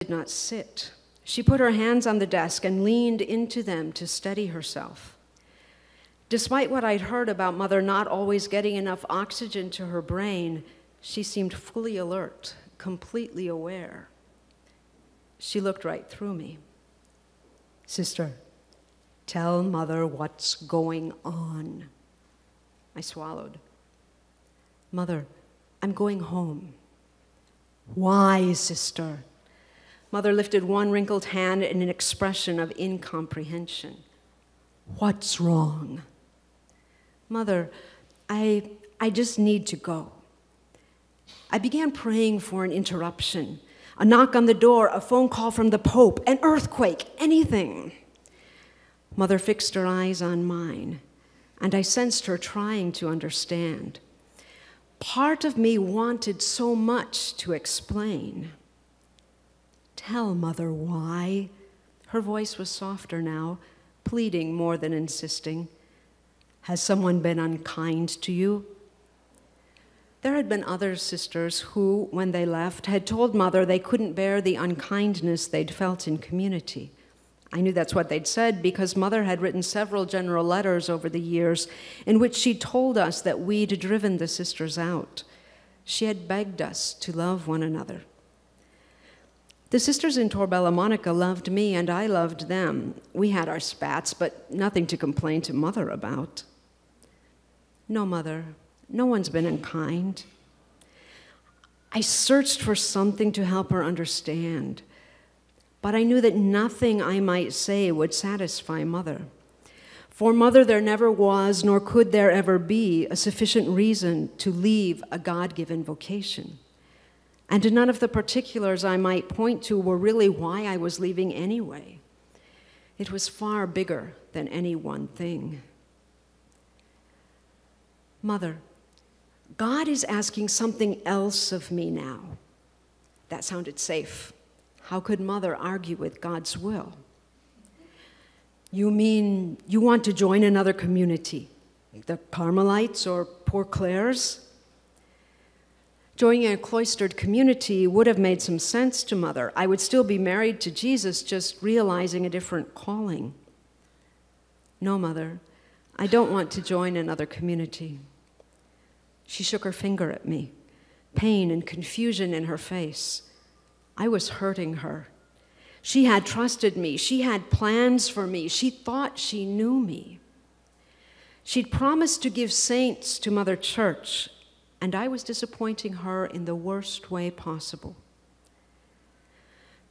did not sit. She put her hands on the desk and leaned into them to steady herself. Despite what I'd heard about Mother not always getting enough oxygen to her brain, she seemed fully alert, completely aware. She looked right through me. "Sister, tell Mother what's going on." I swallowed. "Mother, I'm going home." "Why, sister?" Mother lifted one wrinkled hand in an expression of incomprehension. "What's wrong?" "Mother, I just need to go." I began praying for an interruption, a knock on the door, a phone call from the Pope, an earthquake, anything. Mother fixed her eyes on mine, and I sensed her trying to understand. Part of me wanted so much to explain. "Tell Mother why." Her voice was softer now, pleading more than insisting. "Has someone been unkind to you?" There had been other sisters who, when they left, had told Mother they couldn't bear the unkindness they'd felt in community. I knew that's what they'd said because Mother had written several general letters over the years in which she told us that we'd driven the sisters out. She had begged us to love one another. The sisters in Torbella Monica loved me and I loved them. We had our spats, but nothing to complain to Mother about. "No, Mother, no one's been unkind." I searched for something to help her understand, but I knew that nothing I might say would satisfy Mother. For Mother, there never was, nor could there ever be, a sufficient reason to leave a God-given vocation. And none of the particulars I might point to were really why I was leaving anyway. It was far bigger than any one thing. "Mother, God is asking something else of me now." That sounded safe. How could Mother argue with God's will? "You mean you want to join another community, the Carmelites or Poor Clares?" Joining a cloistered community would have made some sense to Mother. I would still be married to Jesus, just realizing a different calling. "No, Mother, I don't want to join another community." She shook her finger at me, pain and confusion in her face. I was hurting her. She had trusted me. She had plans for me. She thought she knew me. She'd promised to give saints to Mother Church, and I was disappointing her in the worst way possible.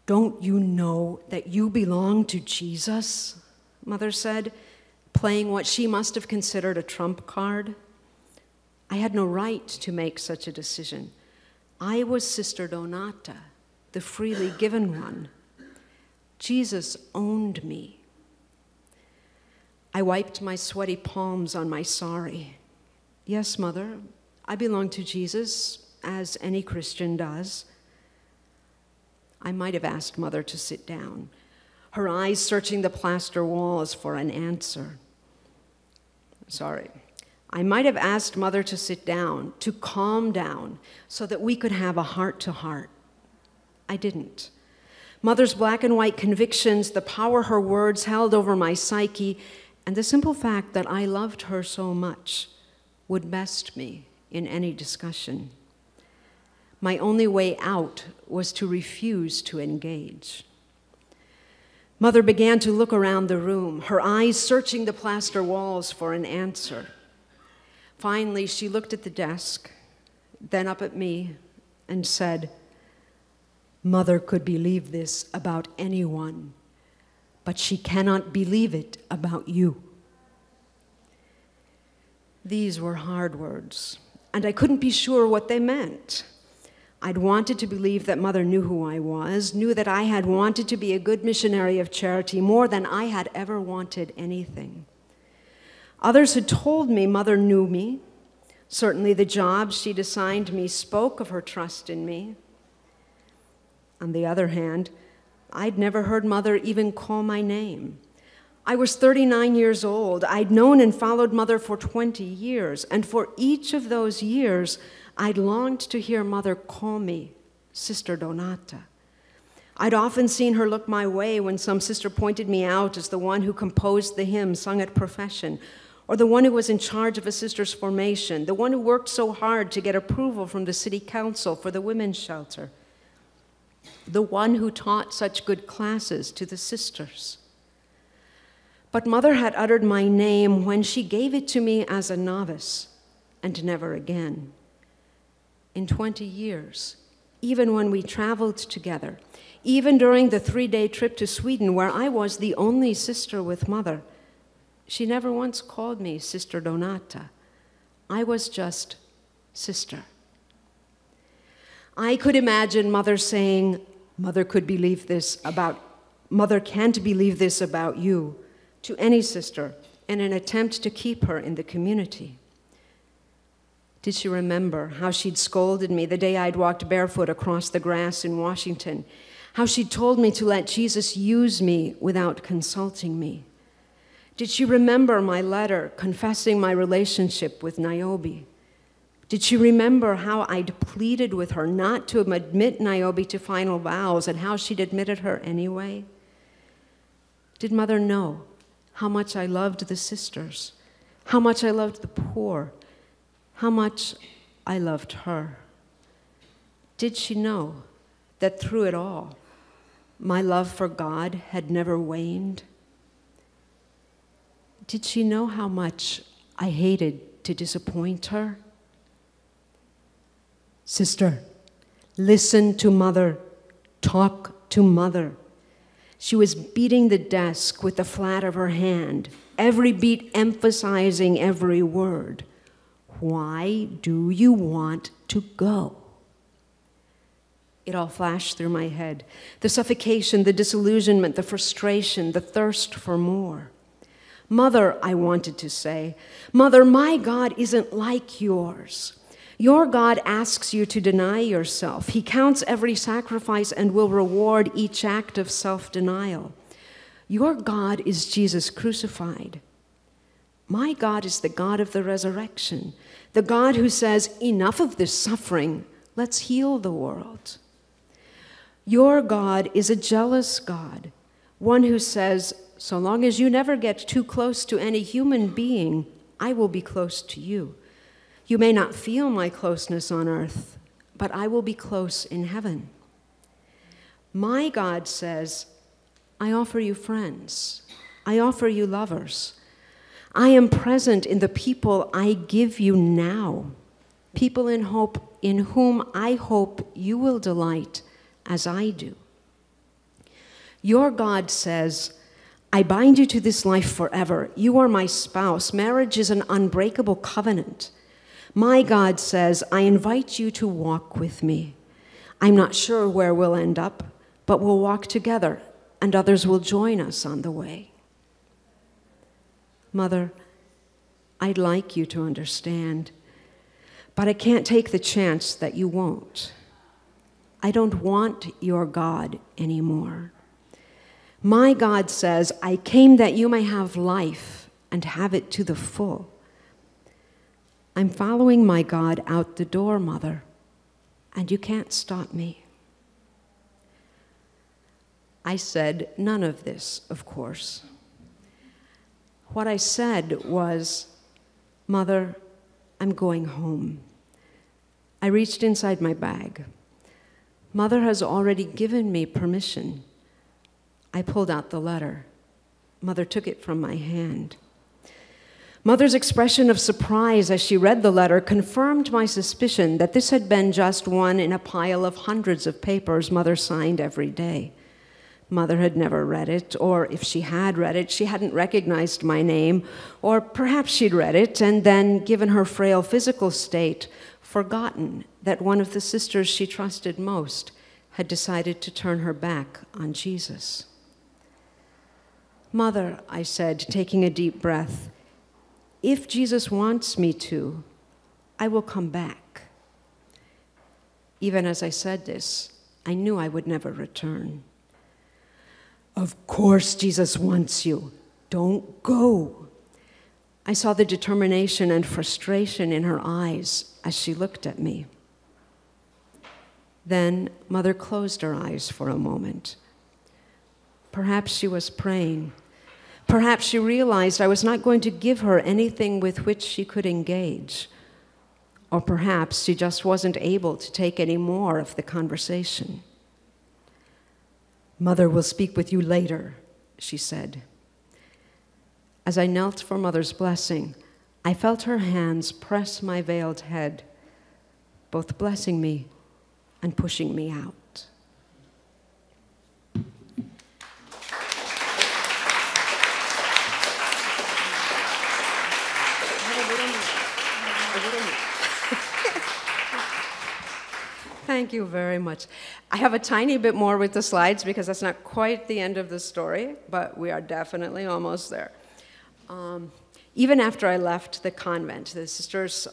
"Don't you know that you belong to Jesus?" Mother said, playing what she must have considered a trump card. I had no right to make such a decision. I was Sister Donata, the freely given one. Jesus owned me. I wiped my sweaty palms on my sari. "Yes, Mother, I belong to Jesus, as any Christian does." I might have asked Mother to sit down, her eyes searching the plaster walls for an answer. Sorry. I might have asked Mother to sit down, to calm down, so that we could have a heart-to-heart. I didn't. Mother's black and white convictions, the power her words held over my psyche, and the simple fact that I loved her so much would best me in any discussion. My only way out was to refuse to engage. Mother began to look around the room, her eyes searching the plaster walls for an answer. Finally, she looked at the desk, then up at me, and said, "Mother could believe this about anyone, but she cannot believe it about you." These were hard words, and I couldn't be sure what they meant. I'd wanted to believe that Mother knew who I was, knew that I had wanted to be a good missionary of charity more than I had ever wanted anything. Others had told me Mother knew me. Certainly the jobs she'd assigned me spoke of her trust in me. On the other hand, I'd never heard Mother even call my name. I was 39 years old. I'd known and followed Mother for 20 years, and for each of those years, I'd longed to hear Mother call me Sister Donata. I'd often seen her look my way when some sister pointed me out as the one who composed the hymn sung at profession, or the one who was in charge of a sister's formation, the one who worked so hard to get approval from the city council for the women's shelter, the one who taught such good classes to the sisters. But Mother had uttered my name when she gave it to me as a novice, and never again. In 20 years, even when we traveled together, even during the 3-day trip to Sweden where I was the only sister with Mother, she never once called me Sister Donata. I was just sister. I could imagine Mother saying, Mother can't believe this about you, to any sister in an attempt to keep her in the community. Did she remember how she'd scolded me the day I'd walked barefoot across the grass in Washington? How she'd told me to let Jesus use me without consulting me? Did she remember my letter confessing my relationship with Niobe? Did she remember how I'd pleaded with her not to admit Niobe to final vows and how she'd admitted her anyway? Did Mother know how much I loved the sisters, how much I loved the poor, how much I loved her? Did she know that through it all, my love for God had never waned? Did she know how much I hated to disappoint her? Sister, listen to Mother, talk to Mother. She was beating the desk with the flat of her hand, every beat emphasizing every word. Why do you want to go? It all flashed through my head. The suffocation, the disillusionment, the frustration, the thirst for more. Mother, I wanted to say, Mother, my God isn't like yours. Your God asks you to deny yourself. He counts every sacrifice and will reward each act of self-denial. Your God is Jesus crucified. My God is the God of the resurrection, the God who says, enough of this suffering, let's heal the world. Your God is a jealous God, one who says, so long as you never get too close to any human being, I will be close to you. You may not feel my closeness on earth, but I will be close in heaven. My God says, I offer you friends. I offer you lovers. I am present in the people I give you now, people in whom I hope you will delight as I do. Your God says, I bind you to this life forever. You are my spouse. Marriage is an unbreakable covenant. My God says, I invite you to walk with me. I'm not sure where we'll end up, but we'll walk together, and others will join us on the way. Mother, I'd like you to understand, but I can't take the chance that you won't. I don't want your God anymore. My God says, I came that you may have life and have it to the full. I'm following my God out the door, Mother, and you can't stop me. I said none of this, of course. What I said was, Mother, I'm going home. I reached inside my bag. Mother has already given me permission. I pulled out the letter. Mother took it from my hand. Mother's expression of surprise as she read the letter confirmed my suspicion that this had been just one in a pile of hundreds of papers Mother signed every day. Mother had never read it, or if she had read it, she hadn't recognized my name, or perhaps she'd read it and then, given her frail physical state, forgotten that one of the sisters she trusted most had decided to turn her back on Jesus. Mother, I said, taking a deep breath, if Jesus wants me to, I will come back. Even as I said this, I knew I would never return. Of course Jesus wants you. Don't go. I saw the determination and frustration in her eyes as she looked at me. Then Mother closed her eyes for a moment. Perhaps she was praying. Perhaps she realized I was not going to give her anything with which she could engage. Or perhaps she just wasn't able to take any more of the conversation. "Mother will speak with you later," she said. As I knelt for Mother's blessing, I felt her hands press my veiled head, both blessing me and pushing me out. Thank you very much. I have a tiny bit more with the slides because that's not quite the end of the story, but we are definitely almost there. Even after I left the convent, the sisters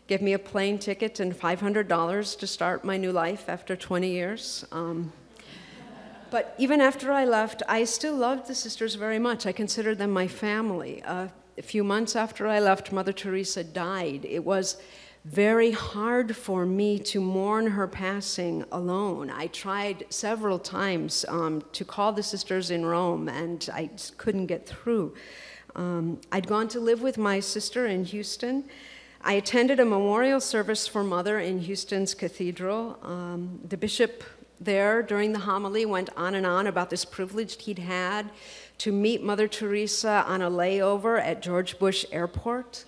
gave me a plane ticket and $500 to start my new life after 20 years. But even after I left, I still loved the sisters very much. I considered them my family. A few months after I left, Mother Teresa died. It was very hard for me to mourn her passing alone. I tried several times to call the sisters in Rome, and I just couldn't get through. I'd gone to live with my sister in Houston. I attended a memorial service for Mother in Houston's cathedral. The bishop there, during the homily, went on and on about this privilege he'd had to meet Mother Teresa on a layover at George Bush Airport.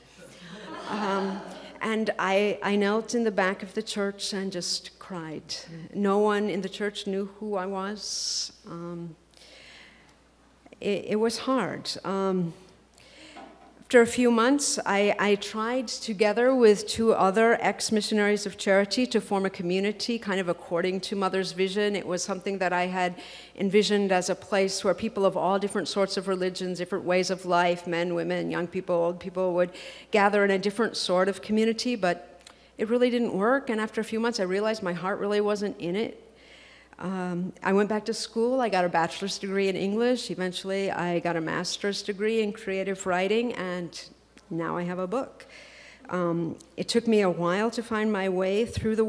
And I knelt in the back of the church and just cried. No one in the church knew who I was. It was hard. After a few months, I tried together with two other ex-missionaries of charity to form a community, kind of according to Mother's vision. It was something that I had envisioned as a place where people of all different sorts of religions, different ways of life, men, women, young people, old people, would gather in a different sort of community, but it really didn't work. And after a few months, I realized my heart really wasn't in it. I went back to school. I got a bachelor's degree in English. Eventually, I got a master's degree in creative writing, and now I have a book. It took me a while to find my way through the